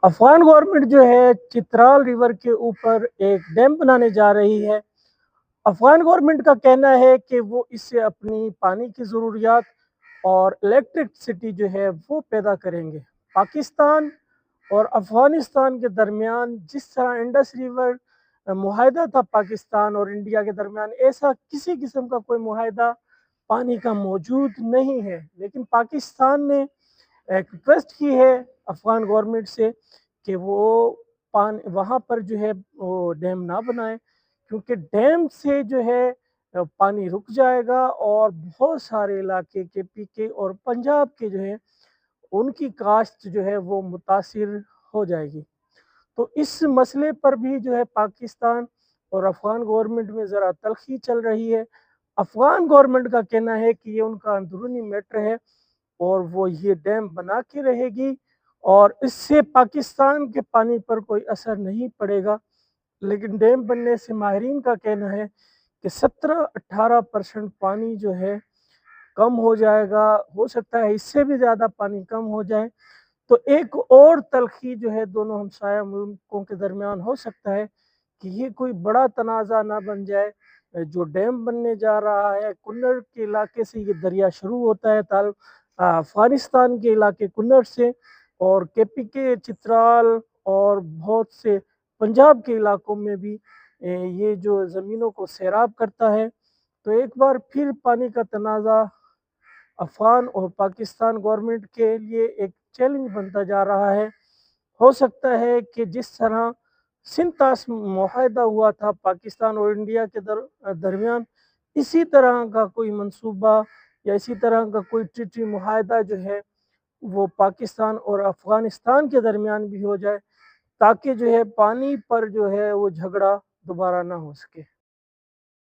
Afghan government جو ہے Chitral river کے اوپر ایک ڈیم بنانے جا رہی ہے۔ افغان گورنمنٹ کا کہنا ہے کہ وہ اس سے اپنی پانی کی ضروریات اور الیکٹرکسٹی جو ہے وہ پیدا کریں گے۔ پاکستان اور افغانستان کے درمیان جس طرح انڈس ریور معاہدہ تھا پاکستان اور انڈیا کے درمیان، ایسا کسی قسم کا کوئی معاہدہ پانی کا موجود نہیں ہے، لیکن پاکستان نے ایک ریکویسٹ کی ہے افغان گورنمنٹ سے کہ وہ وہاں پر جو ہے وہ ڈیم نہ بنائے، کیونکہ ڈیم سے جو ہے پانی رک جائے گا اور بہت سارے علاقے کے پی کے اور پنجاب کے جو ہے ان کی کاشت جو ہے وہ متاثر ہو جائے گی۔ تو اس مسئلے پر بھی جو ہے پاکستان اور افغان گورنمنٹ میں ذرا تلخی چل رہی ہے۔ افغان گورنمنٹ کا کہنا ہے کہ یہ ان کا اندرونی میٹر ہے اور وہ یہ ڈیم بنا کے رہے گی اور اس سے پاکستان کے پانی پر کوئی اثر نہیں پڑے گا، لیکن ڈیم بننے سے ماہرین کا کہنا ہے کہ 17-18% پانی جو ہے کم ہو جائے گا، ہو سکتا ہے اس سے بھی زیادہ پانی کم ہو جائے۔ تو ایک اور تلخی جو ہے دونوں ہمسایہ ملکوں کے درمیان ہو سکتا ہے کہ یہ کوئی بڑا تنازع نہ بن جائے۔ جو ڈیم بننے جا رہا ہے کنڑ کے علاقے سے، یہ دریا شروع ہوتا ہے افغانستان کے علاقے کنڑ سے، اور کے پی کے چترال اور بہت سے پنجاب کے علاقوں میں بھی یہ جو زمینوں کو سیراب کرتا ہے۔ تو ایک بار پھر پانی کا تنازع افغان اور پاکستان گورنمنٹ کے لیے ایک چیلنج بنتا جا رہا ہے۔ ہو سکتا ہے کہ جس طرح سنتاس معاہدہ ہوا تھا پاکستان اور انڈیا کے درمیان، اسی طرح کا کوئی منصوبہ یا اسی طرح کا کوئی ٹریٹی معاہدہ جو ہے وہ پاکستان اور افغانستان کے درمیان بھی ہو جائے، تاکہ جو ہے پانی پر جو ہے وہ جھگڑا دوبارہ نہ ہو سکے۔